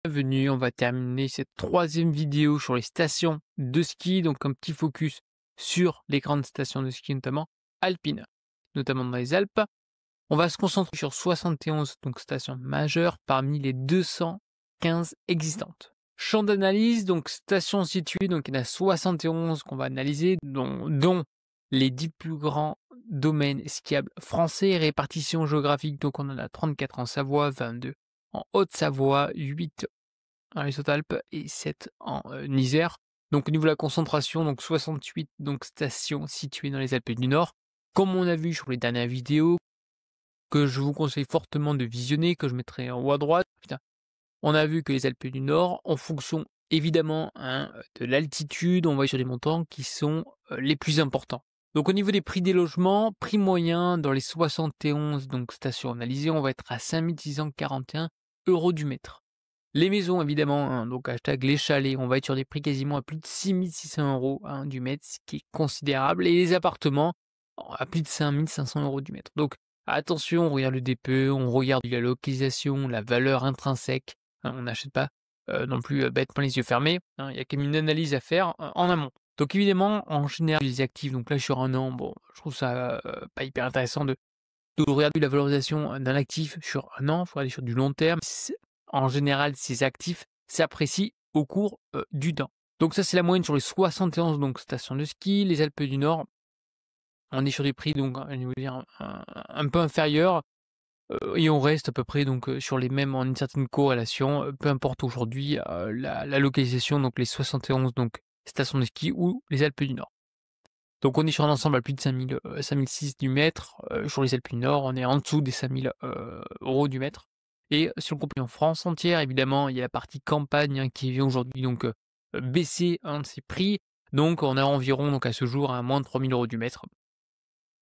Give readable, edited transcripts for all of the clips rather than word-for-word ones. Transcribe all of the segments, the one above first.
Bienvenue, on va terminer cette troisième vidéo sur les stations de ski, donc un petit focus sur les grandes stations de ski, notamment alpines, notamment dans les Alpes. On va se concentrer sur 71 donc stations majeures parmi les 215 existantes. Champ d'analyse, donc stations situées, donc il y en a 71 qu'on va analyser, dont les 10 plus grands domaines skiables français. Répartition géographique, donc on en a 34 en Savoie, 22 en Haute-Savoie, 8 en les Hautes-Alpes et 7 en Isère. Donc au niveau de la concentration, donc 68 donc stations situées dans les Alpes du Nord. Comme on a vu sur les dernières vidéos, que je vous conseille fortement de visionner, que je mettrai en haut à droite, putain, on a vu que les Alpes du Nord, en fonction évidemment hein, de l'altitude, on va sur des montants qui sont les plus importants. Donc au niveau des prix des logements, prix moyen dans les 71 donc stations analysées, on va être à 5 641 € du mètre. Les maisons évidemment, hein, donc hashtag les chalets, on va être sur des prix quasiment à plus de 6 600 € hein, du mètre, ce qui est considérable. Et les appartements à plus de 5 500 € du mètre. Donc attention, on regarde le DPE, on regarde la localisation, la valeur intrinsèque. Hein, on n'achète pas non plus bêtement les yeux fermés. Hein, il y a quand même une analyse à faire en amont. Donc évidemment, en général, les actifs, donc là sur un an, bon, je trouve ça pas hyper intéressant de regarder la valorisation d'un actif sur un an, il faut aller sur du long terme. En général, ces actifs s'apprécient au cours du temps. Donc ça, c'est la moyenne sur les 71 donc, stations de ski. Les Alpes du Nord, on est sur des prix donc, je veux dire, un peu inférieurs et on reste à peu près donc, sur les mêmes en une certaine corrélation, peu importe aujourd'hui la localisation, donc les 71 donc, stations de ski ou les Alpes du Nord. Donc on est sur un ensemble à plus de 5 006 du mètre. Sur les Alpes du Nord, on est en dessous des 5 000 € du mètre. Et si on compare en France entière, évidemment, il y a la partie campagne hein, qui vient aujourd'hui donc baisser un de ses prix. Donc on est environ donc à ce jour à moins de 3 000 € du mètre.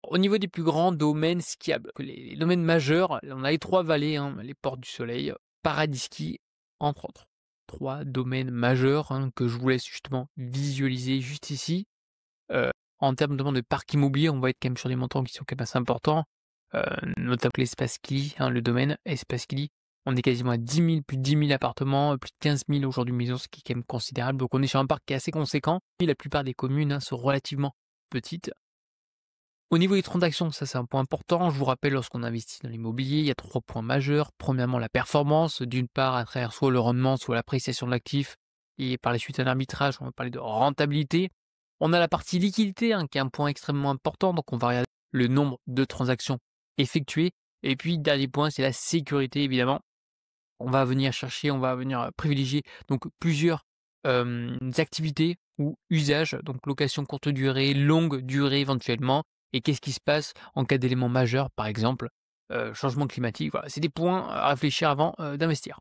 Au niveau des plus grands domaines skiables, les domaines majeurs, on a les trois vallées, hein, les Portes du Soleil, Paradis Ski, entre autres. Trois domaines majeurs hein, que je vous laisse justement visualiser juste ici. En termes notamment de parc immobilier, on va être quand même sur des montants qui sont quand même assez importants, notamment l'Espace Cli, hein, le domaine Espace Cli. On est quasiment à 10 000, plus de 10 000 appartements, plus de 15 000 aujourd'hui maisons, ce qui est quand même considérable. Donc on est sur un parc qui est assez conséquent. Et la plupart des communes hein, sont relativement petites. Au niveau des transactions, ça c'est un point important. Je vous rappelle, lorsqu'on investit dans l'immobilier, il y a 3 points majeurs. Premièrement, la performance, d'une part à travers soit le rendement, soit l'appréciation de l'actif, et par la suite un arbitrage, on va parler de rentabilité. On a la partie liquidité, hein, qui est un point extrêmement important, donc on va regarder le nombre de transactions effectuées. Et puis, dernier point, c'est la sécurité, évidemment. On va venir chercher, on va venir privilégier donc plusieurs activités ou usages, donc location courte durée, longue durée éventuellement. Et qu'est-ce qui se passe en cas d'élément majeur, par exemple, changement climatique. Voilà, c'est des points à réfléchir avant d'investir.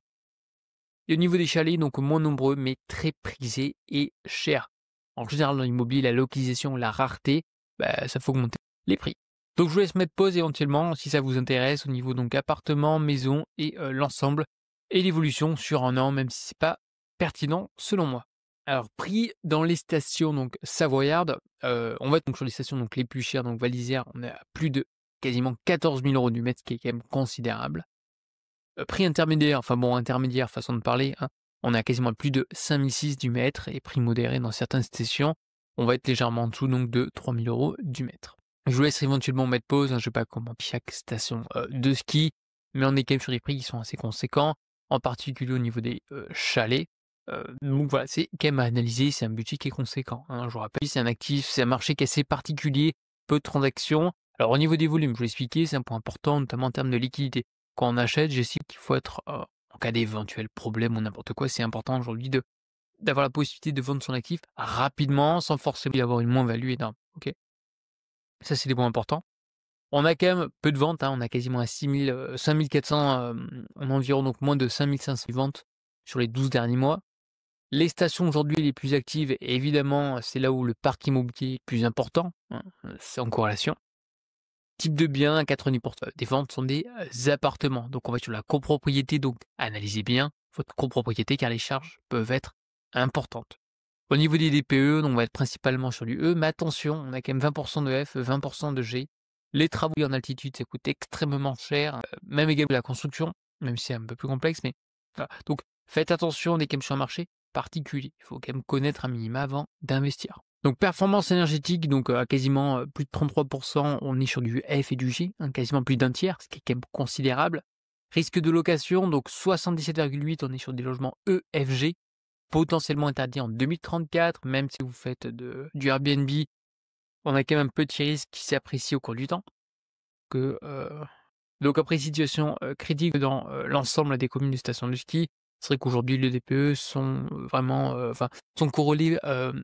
Et au niveau des chalets, donc moins nombreux, mais très prisés et chers. En général, dans l'immobilier, la localisation, la rareté, bah, ça fait augmenter les prix. Donc je vous laisse mettre pause éventuellement si ça vous intéresse au niveau donc appartement, maison et l'ensemble et l'évolution sur un an, même si c'est pas pertinent selon moi. Alors prix dans les stations donc savoyardes, on va être donc sur les stations donc les plus chères, donc Valisière, on est à plus de quasiment 14 000 € du mètre, ce qui est quand même considérable. Prix intermédiaire, enfin bon intermédiaire façon de parler, hein, on est à quasiment plus de 5 006 du mètre et prix modéré dans certaines stations, on va être légèrement en dessous donc de 3 000 € du mètre. Je vous laisse éventuellement mettre pause, hein, je ne vais pas commenter chaque station de ski, mais on est quand même sur des prix qui sont assez conséquents, en particulier au niveau des chalets. Donc voilà, c'est quand même à analyser, c'est un budget qui est conséquent, hein. Je vous rappelle, c'est un actif, c'est un marché qui est assez particulier, peu de transactions. Alors au niveau des volumes, je vous l'ai expliqué, c'est un point important, notamment en termes de liquidité. Quand on achète, j'estime qu'il faut être, en cas d'éventuels problèmes ou n'importe quoi, c'est important aujourd'hui d'avoir la possibilité de vendre son actif rapidement, sans forcément avoir une moins-value énorme, OK? Ça, c'est des points importants. On a quand même peu de ventes, hein, on a quasiment à 5 400, en environ donc moins de 5 500 ventes sur les 12 derniers mois. Les stations aujourd'hui les plus actives, évidemment, c'est là où le parc immobilier est le plus important, hein, c'est en corrélation. Type de bien, 90 des ventes sont des appartements. Donc on va sur la copropriété, donc analysez bien votre copropriété car les charges peuvent être importantes. Au niveau des DPE, donc on va être principalement sur du E, mais attention, on a quand même 20 de F, 20 de G. Les travaux en altitude, ça coûte extrêmement cher, même également la construction, même si c'est un peu plus complexe, mais voilà. Donc Faites attention, on est quand même sur un marché particulier. Il faut quand même connaître un minima avant d'investir. Donc performance énergétique, donc à quasiment plus de 33%, on est sur du F et du G, hein, quasiment plus d'un tiers, ce qui est quand même considérable. Risque de location, donc 77,8, on est sur des logements EFG, potentiellement interdits en 2034, même si vous faites du Airbnb, on a quand même un petit risque qui s'apprécie au cours du temps. Donc après situation critique dans l'ensemble des communes de stations de ski, c'est vrai qu'aujourd'hui les DPE sont vraiment, sont corrélés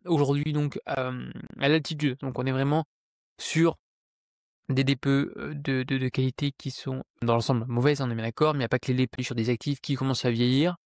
aujourd'hui donc à l'altitude. Donc on est vraiment sur des DPE de qualité qui sont dans l'ensemble mauvaises, on est bien d'accord, mais il n'y a pas que les DPE sur des actifs qui commencent à vieillir.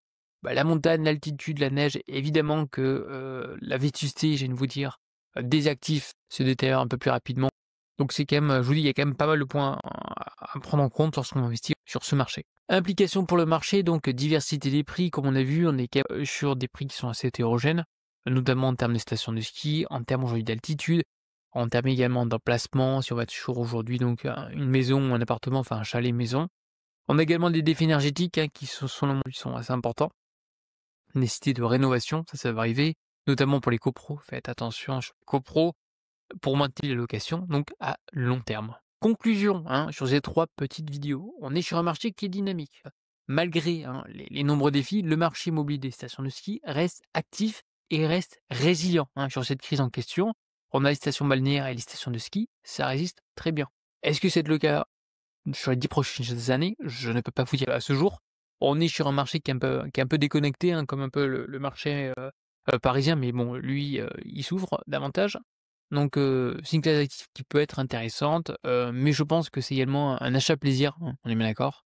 Bah, la montagne, l'altitude, la neige, évidemment que la vétusté, j'ai envie de vous dire, des actifs se détériore un peu plus rapidement. Donc c'est quand même, je vous dis, il y a quand même pas mal de points à prendre en compte lorsqu'on investit sur ce marché. Implication pour le marché, donc diversité des prix, comme on a vu, on est quand même sur des prix qui sont assez hétérogènes, notamment en termes de stations de ski, en termes aujourd'hui d'altitude, en termes également d'emplacement, si on va être sur aujourd'hui donc une maison ou un appartement, enfin un chalet maison. On a également des défis énergétiques qui sont, selon moi, sont assez importants. Nécessité de rénovation, ça va arriver, notamment pour les copros. Faites attention sur les copros pour maintenir les locations, donc à long terme. Conclusion sur ces 3 petites vidéos, on est sur un marché qui est dynamique. Malgré les nombreux défis, le marché immobilier des stations de ski reste actif et reste résilient sur cette crise en question. On a les stations balnéaires et les stations de ski, ça résiste très bien. Est-ce que c'est le cas sur les 10 prochaines années? Je ne peux pas vous dire à ce jour. On est sur un marché qui est un peu déconnecté, comme un peu le marché parisien, mais bon, lui, il souffre davantage. Donc, c'est une classe d'actifs qui peut être intéressante, mais je pense que c'est également un achat plaisir, on est bien d'accord?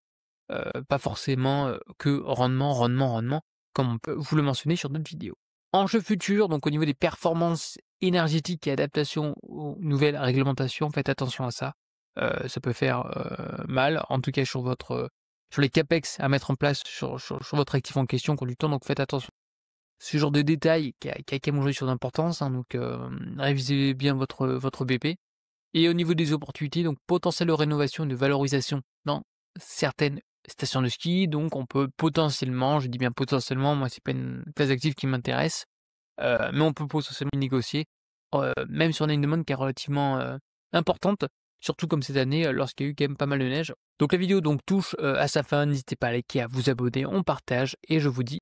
Pas forcément, que rendement, comme on peut vous le mentionner sur d'autres vidéos. Enjeux futurs, donc au niveau des performances énergétiques et adaptation aux nouvelles réglementations, faites attention à ça. Ça peut faire, mal, en tout cas sur les capex à mettre en place sur votre actif en question au cours du temps, donc faites attention. Ce genre de détail qui a quand même aujourd'hui son importance, donc révisez bien votre BP. Et au niveau des opportunités, donc potentiel de rénovation et de valorisation dans certaines stations de ski, donc on peut potentiellement, je dis bien potentiellement, moi c'est pas une classe d'actifs qui m'intéresse, mais on peut potentiellement négocier, même si on a une demande qui est relativement, importante, surtout comme cette année, lorsqu'il y a eu quand même pas mal de neige. Donc la vidéo donc touche, à sa fin, n'hésitez pas à liker, à vous abonner, on partage et je vous dis